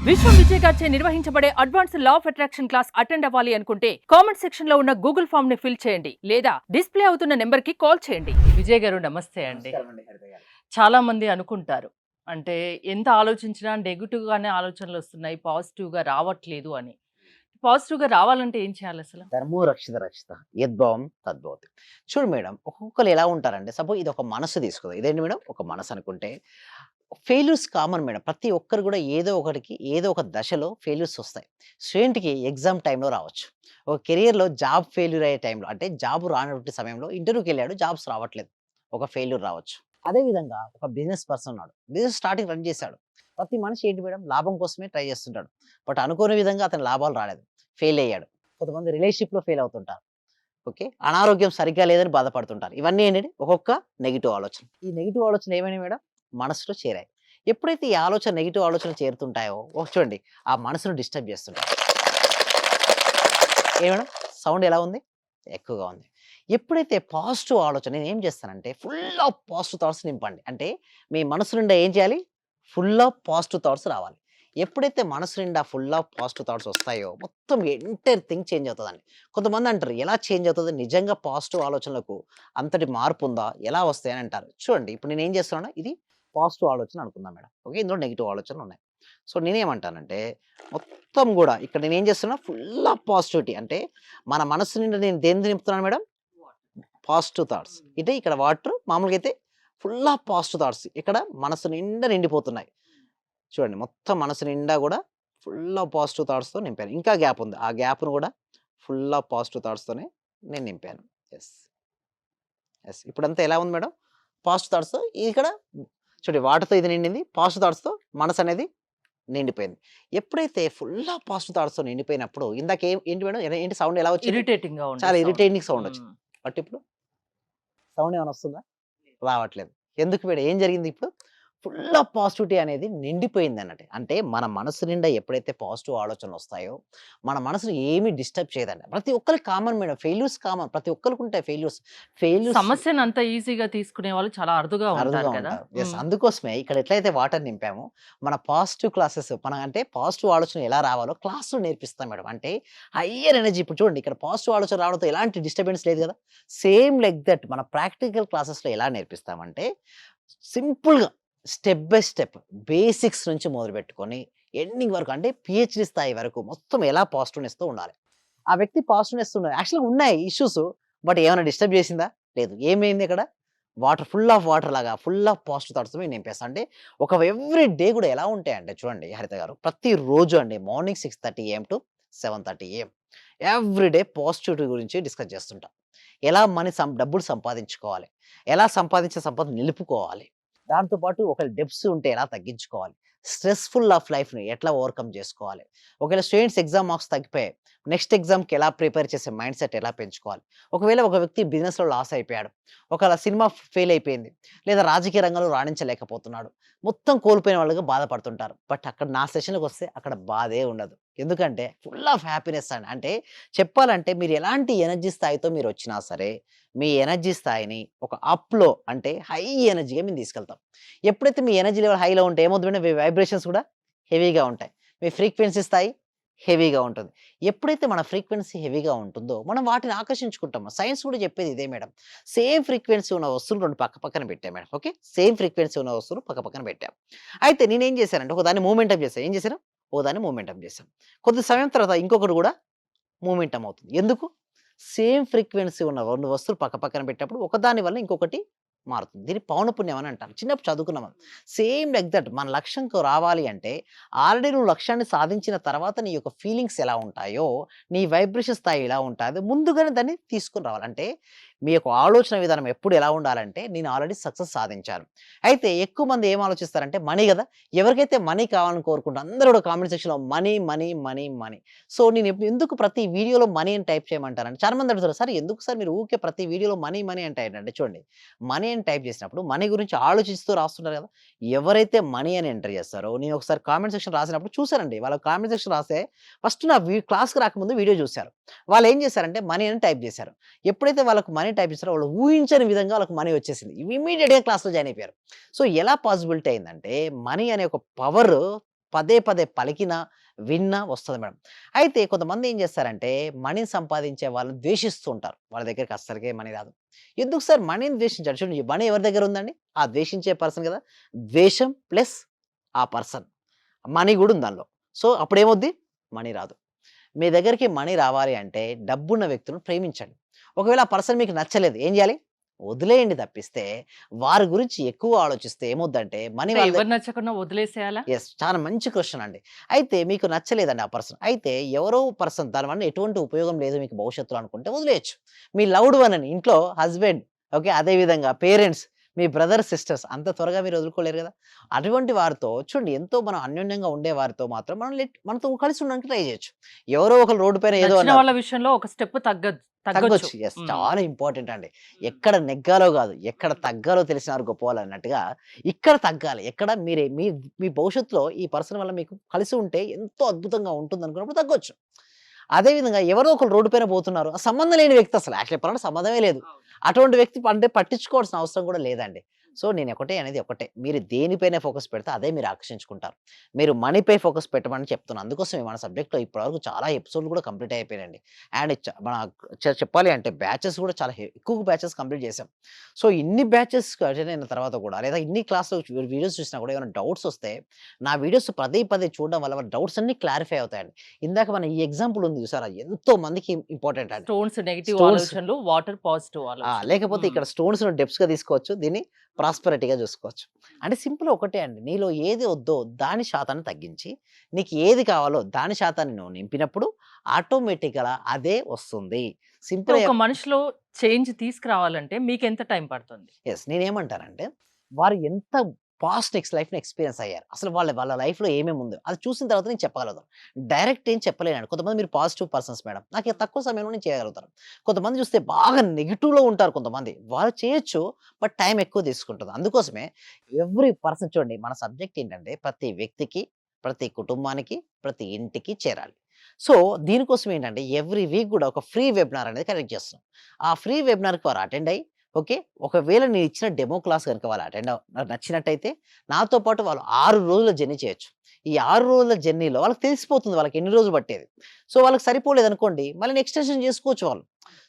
విశ్వం విజయ్ గారిచే నిర్వహించబడే advance law of attraction class attend అవ్వాలి అనుకుంటే కామెంట్ సెక్షన్ లో ఉన్న గూగుల్ ఫామ్ ని ఫిల్ చేయండి లేదా డిస్ప్లే అవుతున్న నెంబర్ కి కాల్ చేయండి. విజయ్ గారు నమస్తే అండి. చాలా మంది అనుకుంటారు అంటే ఎంత ఆలోచించినా నెగిటివ్ గానే ఆలోచనలు వస్తున్నాయి, పాజిటివ్ గా రావట్లేదు అని. పాజిటివ్ గా రావాలంటే ఏం చేయాలి అసలు? ధర్మో రక్షిత రక్షిత యద్భావం తద్భవతి. చూడు మేడం, ఒక్కొక్కరు ఎలా ఉంటారంటే సపోజ్ ఇది ఒక మనసు తీసుకుందాం. ఇదేంటి మేడం, ఒక మనసు అనుకుంటే ఫెయిల్యూర్స్ కామన్ మేడం. ప్రతి ఒక్కరు కూడా ఏదో ఒకటికి ఏదో ఒక దశలో ఫెయిల్యూర్స్ వస్తాయి. స్టూడెంట్‌కి ఎగ్జామ్ టైంలో రావచ్చు. ఒక కెరియర్‌లో జాబ్ ఫెయిల్యూర్ అయ్యే టైంలో అంటే జాబ్ రానటువంటి సమయంలో ఇంటర్వ్యూకెళ్ళాడు, జాబ్స్ రావట్లేదు. ఒక ఫెయిల్యూర్ రావచ్చు. అదే విధంగా ఒక బిజినెస్ పర్సన్ ఉన్నాడు. బిజినెస్ స్టార్టింగ్ రన్ చేశాడు. ప్రతి మనిషి ఏంటి మేడం, లాభం కోసమే ట్రై చేస్తుంటాడు. బట్ అనుకోని విధంగా అతని లాభాలు రాలేదు. ఫెయిల్ అయ్యాడు. కొంతమంది రిలేషన్‌షిప్‌లో ఫెయిల్ అవుతుంటారు. ఓకే. అనారోగ్యం సరిగ్గా లేదని బాధపడుతుంటారు. ఇవన్నీ ఏంటంటే ఒక్కొక్క నెగెటివ్ ఆలోచన. ఈ నెగెటివ్ ఆలోచన ఏమైనాయి మేడం, మనసులో చేరాయి. ఎప్పుడైతే ఈ ఆలోచన నెగెటివ్ ఆలోచనలు చేరుతుంటాయో చూడండి, ఆ మనసును డిస్టర్బ్ చేస్తుంటాయి. ఏ మేడం, సౌండ్ ఎలా ఉంది? ఎక్కువగా ఉంది. ఎప్పుడైతే పాజిటివ్ ఆలోచన నేనేం చేస్తానంటే ఫుల్ ఆఫ్ పాజిటివ్ థాట్స్ నింపండి. అంటే మీ మనసు నిండా ఏం చేయాలి? ఫుల్ ఆఫ్ పాజిటివ్ థాట్స్ రావాలి. ఎప్పుడైతే మనసు నిండా ఫుల్ ఆఫ్ పాజిటివ్ థాట్స్ వస్తాయో మొత్తం ఎంటైర్ థింగ్ చేంజ్ అవుతదండి. కొంతమంది అంటారు ఎలా చేంజ్ అవుతది? నిజంగా పాజిటివ్ ఆలోచనలకు అంతటి మార్పు ఉందా? ఎలా వస్తాయి అని అంటారు. చూడండి, ఇప్పుడు నేనేం చేస్తున్నానో ఇది పాజిటివ్ ఆలోచన అనుకుందాం మేడం. ఓకే. ఇందులో నెగెటివ్ ఆలోచనలున్నాయి. సో నేనేమంటానంటే మొత్తం గూడా ఇక్కడ నేనేం చేస్తున్నా ఫుల్ ఆఫ్ పాజిటివిటీ. అంటే మన మనసు నిండా నేను దేన్ని నింపుతున్నాను మేడం? Positive thoughts. అంటే ఇక్కడ వాటర్ మామూలుగా అయితే ఫుల్ ఆఫ్ పాజిటివ్ థాట్స్. ఇక్కడ మనసు నిండా నిండిపోతున్నాయి. చూడండి, మొత్తం మనసు నిండా గూడా ఫుల్ ఆఫ్ పాజిటివ్ థాట్స్‌తో నింపాను. ఇంకా గ్యాప్ ఉంది. ఆ గ్యాప్‌ను గూడా ఫుల్ ఆఫ్ పాజిటివ్ థాట్స్‌తోనే నేను నింపాను. యెస్. యెస్. ఇప్పుడంతా ఎలా ఉంది మేడం? పాజిటివ్ థాట్స్‌తో ఇక్కడ చూడండి, వాటర్‌తో ఇది నిండింది. పాజిటివ్ థాట్స్‌తో మనసనేది నిండిపోయింది. ఎప్పుడైతే ఫుల్ ఆఫ్ పాజిటివ్ థాట్స్‌తో నిండిపోయినప్పుడు ఇందాక ఏంటి మేడం, ఏంటి సౌండ్ ఎలా వచ్చింది? ఇరిటేటింగ్ గా ఉండే చాలా సౌండ్. ఇరిటేటింగ్ సౌండ్ వచ్చింది. బట్ ఇప్పుడు సౌండ్ ఏమైనా వస్తుందా? రావట్లేదు. ఎందుకు మేడం, ఏం జరిగింది ఇప్పుడు? ఫుల్ ఆఫ్ పాజిటివిటీ అనేది నిండిపోయిందన్నట్టు. అంటే మన మనసు నిండా ఎప్పుడైతే పాజిటివ్ ఆలోచనలొస్తాయో, మన మనసుని ఏమి డిస్టర్బ్ చేయదండి. ప్రతి ఒక్కరికి కామన్ మేడం. Failures common. ప్రతి ఒక్కరికి ఉంటాయి ఫెయిల్యూర్స్. ఫెయిల్యూర్స్ సమస్యను అంత ఈజీగా తీసుకునే వాళ్ళు చాలా అరుదుగా అరుదుగా ఉంటారు కదా. ఉంటారు. యెస్. అందుకోసమే ఇక్కడ ఎట్లయితే వాటర్ నింపామో, మన పాజిటివ్ క్లాసెస్ మన అంటే పాజిటివ్ ఆలోచన ఎలా రావాలో క్లాస్‌లో నేర్పిస్తాం మేడం. అంటే హైయర్ ఎనర్జీ ఇప్పుడు చూడండి, ఇక్కడ పాజిటివ్ ఆలోచన రావడంతో ఎలాంటి డిస్టర్బెన్స్ లేదు గదా! సేమ్ లైక్ దట్ మన ప్రాక్టికల్ క్లాసెస్‌లో ఎలా నేర్పిస్తామంటే, సింపుల్‌గా స్టెప్ బై స్టెప్ బేసిక్స్ నుంచి మొదలుపెట్టుకొని ఎండింగ్ వరకు అంటే పీహెచ్‌డీ స్థాయి వరకు మొత్తం ఎలా పాజిటివ్‌నెస్‌తో ఉండాలి. ఆ వ్యక్తి పాజిటివ్‌నెస్ ఉన్న యాక్చువల్‌గా ఉన్నాయి ఇష్యూస్. బట్ ఏమైనా డిస్టర్బ్ చేసిందా? లేదు. ఏమైంది ఇక్కడ? వాటర్ ఫుల్ ఆఫ్ వాటర్ లాగా ఫుల్ ఆఫ్ పాజిటివ్ థాట్స్‌తో మేము నింపేస్తాం. అంటే ఒక ఎవ్రీ డే కూడా ఎలా ఉంటాయంటే చూడండి హరిత గారు, ప్రతిరోజు అండి morning 6:30 AM to 7:30 AM every day positivity గురించి డిస్కస్ చేస్తుంటాం. ఎలా డబ్బులు సంపాదించుకోవాలి? ఎలా సంపాదించిన సంపద నిలుపుకోవాలి? దాంతో పాటు ఒకవేళ డెబ్ట్స్ ఉంటే ఎలా తగ్గించుకోవాలి? స్ట్రెస్‌ఫుల్ ఆఫ్ లైఫ్‌ని ఎట్లా ఓవర్‌కమ్ చేసుకోవాలి? ఒకవేళ స్టూడెంట్స్ ఎగ్జామ్ మార్క్స్ తగ్గిపోయాయి. నెక్స్ట్ ఎగ్జామ్‌కి ఎలా ప్రిపేర్ చేసే మైండ్ సెట్ ఎలా పెంచుకోవాలి? ఒకవేళ ఒక వ్యక్తి బిజినెస్‌లో లాస్ అయిపోయాడు. ఒకవేళ సినిమా ఫెయిల్ అయిపోయింది. లేదా రాజకీయ రంగంలో రాణించలేకపోతున్నాడు. మొత్తం కోల్పోయిన వాళ్ళుగా బాధపడుతుంటారు. బట్ అక్కడ నా సెషన్‌కొస్తే అక్కడ బాధే ఉండదు. ఎందుకంటే ఫుల్ ఆఫ్ హ్యాపీనెస్ అండి. అంటే చెప్పాలంటే మీరు ఎలాంటి ఎనర్జీ స్థాయితో మీరొచ్చినా సరే, మీ ఎనర్జీ స్థాయిని ఒక అప్‌లో అంటే హై ఎనర్జీగా మేము తీసుకెళ్తాం. ఎప్పుడైతే మీ ఎనర్జీ లెవెల్ హైలో ఉంటే ఏమవుతుందంటే మీ వైబ్రేషన్స్ కూడా హెవీగా ఉంటాయి. మీ ఫ్రీక్వెన్సీ స్థాయి హెవీగా ఉంటుంది. ఎప్పుడైతే మన ఫ్రీక్వెన్సీ హెవీగా ఉంటుందో, మనం వాటిని ఆకర్షించుకుంటాం. సైన్స్ కూడా చెప్పేది ఇదే మేడం. సేమ్ ఫ్రీక్వెన్సీ ఉన్న వస్తువులు 2 పక్క పక్కన పెట్టాం మేడం. ఓకే. సేమ్ ఫ్రీక్వెన్సీ ఉన్న వస్తువులు పక్క పక్కన పెట్టాం. అయితే నేనేం చేశానంటే ఒకదాన్ని మూమెంటమ్ చేశా. ఏం చేశాను? ఒకదాన్ని మూమెంటమ్ చేశాం. కొద్ది సమయం తర్వాత ఇంకొకటి కూడా మూమెంటమ్ అవుతుంది. ఎందుకు? సేమ్ ఫ్రీక్వెన్సీ ఉన్న 2 వస్తువులు పక్క పక్కన పెట్టినప్పుడు ఒకదాని వల్ల ఇంకొకటి మారుతుంది. దీన్ని పౌనఃపున్యం అని అంటారు. చిన్నప్పుడు చదువుకున్నాం మనం. సేమ్ లైక్ దట్ మన లక్ష్యంకు రావాలి అంటే ఆల్రెడీ నువ్వు లక్ష్యాన్ని సాధించిన తర్వాత నీ యొక్క ఫీలింగ్స్ ఎలా ఉంటాయో, నీ వైబ్రేషన్ స్థాయి ఎలా ఉంటాదో ముందుగానే దాన్ని తీసుకొని రావాలి. అంటే మీ యొక్క ఆలోచన విధానం ఎప్పుడు ఎలా ఉండాలంటే నేను ఆల్రెడీ సక్సెస్ సాధించాను. అయితే ఎక్కువ మంది ఏం ఆలోచిస్తారంటే మనీ గదా! ఎవరికైతే మనీ కావాలని కోరుకుంటారో అందరూ కూడా కామెంట్ సెక్షన్‌లో money, money, money, money. So, నేను ఎందుకు ప్రతి వీడియోలో మనీ అని టైప్ చేయమంటారంటే చాలామంది అడుగుతారు, "సార్ ఎందుకు సార్ మీరు ఊకే ప్రతి వీడియోలో మనీ, మనీ అంటే ఏంటంటే" చూడండి, మనీ అని టైప్ చేసినప్పుడు మనీ గురించి ఆలోచిస్తూ రాస్తున్నారు కదా! ఎవరైతే మనీ అని ఎంటర్ చేస్తారో నేను ఒకసారి కామెంట్ సెక్షన్ రాసినప్పుడు చూసానండి. వాళ్ళ కామెంట్ సెక్షన్ రాస్తే ఫస్ట్ నా క్లాస్‌కి రాకముందు వీడియో చూసారు. వాళ్ళేం చేశారంటే మనీ అని టైప్ చేశారు. ఎప్పుడైతే వాళ్ళకి మనీ టైప్ చేసారో వాళ్ళు ఊహించని విధంగా వాళ్ళకి మనీ వచ్చేసింది. ఇమ్మీడియేట్‌గా క్లాస్‌లో జాయిన్ అయిపోయారు. సో, ఎలా పాసిబిలిటీ అయిందంటే మనీ అనే ఒక పవర్ పదే పదే పలికినా, విన్నా వస్తది మేడం. అయితే కొంతమంది ఏం చేస్తారంటే మనీని సంపాదించే వాళ్ళని ద్వేషిస్తూ ఉంటారు. వాళ్ళ దగ్గరికి అస్సలకే మనీ రాదు. ఎందుకు సార్ మనీని ద్వేషించారు? చూడండి మనీ ఎవరి దగ్గర ఉందండి? ఆ ద్వేషించే పర్సన్ కదా! ద్వేషం ప్లస్ ఆ పర్సన్. మనీ గూడా ఉంది దానిలో. సో, అప్పుడేమవుద్ది? మనీ రాదు. మీ దగ్గరికి మనీ రావాలి అంటే డబ్బున్న వ్యక్తులను ప్రేమించండి. ఒకవేళ ఆ పర్సన్ మీకు నచ్చలేదు. ఏం జేయాలి? వదిలేయండి తప్పిస్తే, వారి గురించి ఎక్కువ ఆలోచిస్తే ఏమవుద్దంటే మనీ అంటే వాళ్ళ ఎవరు నచ్చకున్నా వదిలేసేయాలా? యెస్. చాలా మంచి క్వెషన్ అండి. అయితే మీకు నచ్చలేదండి ఆ పర్సన్. అయితే ఎవరో పర్సన్ దానివల్ల ఎటువంటి ఉపయోగం లేదు మీకు భవిష్యత్తులో అనుకుంటే వదిలేయొచ్చు. మీ లవ్డ్ వన్ అని ఇంట్లో హస్బెండ్ ఓకే. అదే విధంగా పేరెంట్స్, మీ బ్రదర్, సిస్టర్స్ అంత త్వరగా మీరు వదులుకోలేరు గదా! అటువంటి వారితో చూడండి ఎంతో మనం అన్యోన్యంగా ఉండే వారితో మాత్రం మనం మనతో కలిసి ఉండడానికి ట్రై జేయొచ్చు. ఎవరో ఒకళ్ళు రోడ్డు పైన ఏదో నచ్చిన అన్నారు. వాళ్ళ విషయంలో ఒక స్టెప్ తగ్గొచ్చు. తగ్గొచ్చు. యెస్. హ్మ్. చాలా ఇంపార్టెంట్ అండి. ఎక్కడ నెగ్గాలో గాదు, ఎక్కడ తగ్గాలో తెలిసినారు గొప్పవాళ్ళు అన్నట్టుగా, ఇక్కడ తగ్గాలి. ఎక్కడ మీరే మీ మీ భవిష్యత్తులో ఈ పర్సన్ వల్ల మీకు కలిసి ఉంటే ఎంతో అద్భుతంగా ఉంటుందనుకున్నప్పుడు తగ్గొచ్చు. అదే విధంగా ఎవరో ఒకళ్ళు రోడ్డు పైన పోతున్నారు. ఆ సంబంధం లేని వ్యక్తి అసలు యాక్చువల్లీ చెప్పాలంటే సంబంధమే లేదు. అటువంటి వ్యక్తి అంటే పట్టించుకోవాల్సిన అవసరం కూడా లేదండి. సో, నేను ఒకటే అనేది ఒకటే. మీరు దేనిపైన ఫోకస్ పెడితే అదే మీరు ఆకర్షించుకుంటారు. మీరు మనీపై ఫోకస్ పెట్టమని చెప్తున్నాను. అందుకోసమే మన సబ్జెక్ట్‌లో ఇప్పటివరకు చాలా ఎపిసోడ్‌లు కూడా కంప్లీట్ అయిపోయాయండి. అండ్ మన చెప్పాలి అంటే బ్యాచెస్ కూడా చాలా ఎక్కువ బ్యాచెస్ కంప్లీట్ చేసాం. సో, ఇన్ని బ్యాచెస్ అటెండ్ అయిన తర్వాత కూడా లేదా ఇన్ని క్లాస్‌లో వీడియోస్ చూసినా కూడా ఏమైనా డౌట్స్ వస్తే నా వీడియోస్ పదే పదే చూడడం వల్ల డౌట్స్ అన్నీ క్లారిఫై అవుతాయండి. ఇందాక మన ఈ ఎగ్జాంపుల్ ఉంది చూసారా? ఎంతో మందికి ఇంపార్టెంట్ అండి. స్టోన్స్ నెగెటివ్ స్టోన్స్ ఆలోచనలు, వాటర్ పాజిటివ్ ఆలోచనలు. లేకపోతే హ్మ్. ఇక్కడ స్టోన్స్‌ను డెప్స్‌గా తీసుకోవచ్చు. దీన్ని ప్రాస్పెరిటీగా చూసుకోవచ్చు. అంటే సింపుల్ ఒకటే అండి. నీలో ఏది వద్దో దాని శాతాన్ని తగ్గించి, నీకు ఏది కావాలో దాని శాతాన్ని నువ్వు నింపినప్పుడు ఆటోమేటిక్‌గా అదే వస్తుంది. అంటే సింపుల్ ఒక మనిషిలో చేంజ్ తీసుకురావాలంటే మీకెంత టైం పడుతుంది? యెస్. నేనేమంటానంటే, వారు ఎంత పాస్ట్ లైఫ్‌ని ఎక్స్‌పీరియన్స్ అయ్యారు. అసలు వాళ్ళ లైఫ్‌లో ఏమేమి ఉందో, అది చూసిన తర్వాత నేను చెప్పగలుగుతాను. డైరెక్ట్ ఏం చెప్పలేనండి. కొంతమంది మీరు పాజిటివ్ పర్సన్స్ మేడం. నాకు తక్కువ సమయంలో నేను చేయగలుగుతాను. కొంతమంది చూస్తే బాగా నెగెటివ్‌లో ఉంటారు కొంతమంది. వాళ్ళు చేయొచ్చు. బట్ టైం ఎక్కువ తీసుకుంటుంది. అందుకోసమే ఎవ్రి పర్సన్ చూడండి మన సబ్జెక్ట్ ఏంటంటే ప్రతి వ్యక్తికి, ప్రతి కుటుంబానికి, ప్రతి ఇంటికి చేరాలి. సో, దీనికోసం ఏంటంటే ఎవ్రి వీక్ కూడా ఒక ఫ్రీ వెబినార్ అనేది కండక్ట్ చేస్తున్నాం. ఆ ఫ్రీ వెబినార్‌కి వారు అటెండ్ అయ్యి ఓకే. ఒకవేళ నేనిచ్చిన డెమో క్లాస్ గనుక వాళ్ళు నచ్చినట్టయితే నాతో పాటు వాళ్ళు 6 రోజుల జర్నీ చేయొచ్చు. ఈ 6 రోజుల జర్నీలో వాళ్ళకి తెలిసిపోతుంది వాళ్ళకి ఎన్ని రోజులు పట్టేది. సో, వాళ్ళకి సరిపోలేదనుకోండి మళ్ళీ ఎక్స్‌టెన్షన్ చేసుకోవచ్చు వాళ్ళు.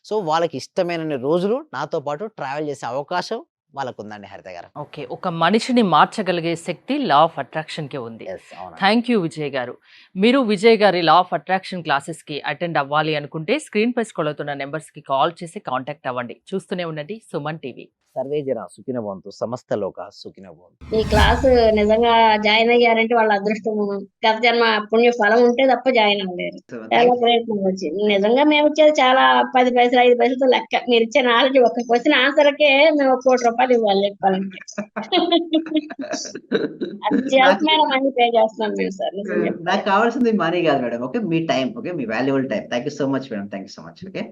సో, వాళ్ళకి ఇష్టమైనన్ని రోజులు నాతో పాటు ట్రావెల్ చేసే అవకాశం వాళ్ళకుందండి హరిత గారు. ఓకే. ఒక మనిషిని మార్చగలిగే శక్తి లా ఆఫ్ అట్రాక్షన్‌కే ఉంది. యెస్. అవునండి. థాంక్ యూ విజయ్ గారు. మీరు విజయ్ గారి లా ఆఫ్ అట్రాక్షన్ క్లాసెస్‌కి అటెండ్ అవ్వాలి అనుకుంటే స్క్రీన్‌పై స్క్రోల్ అవుతున్న నంబర్స్‌కి కాల్ చేసి కాంటాక్ట్ అవ్వండి. చూస్తూనే ఉండండి సుమన్ టీవీ. సర్వే జన సుఖినో భవంతు. సమస్త లోక సుఖినో భవంతు. ఈ క్లాసు నిజంగా జాయిన్ అయ్యారంటే వాళ్ళ అదృష్టము. గత జన్మ పుణ్య ఫలం ఉంటే తప్ప జాయిన్ అవ్వలేరు. చాలా ప్రయత్నం వచ్చింది. నిజంగా మేము ఇచ్చేది చాలా 10 పైసలు, 5 పైసలతో లెక్క. మీరు ఇచ్చే నాలెడ్జ్ ఒక్క క్వశ్చన్ ఆన్సర్‌కే మేము ₹1,00,00,000 ఇవ్వాలి చెప్పాలంటే. అత్యల్పమైన మనీ పే చేస్తున్నాం మేము సార్ నిజం చెప్పాలంటే. నాకు కావాల్సింది మనీ కాదు madam. Okay. Me time. Okay. Me valuable time. Thank you so much madam. Thank you so much. Okay.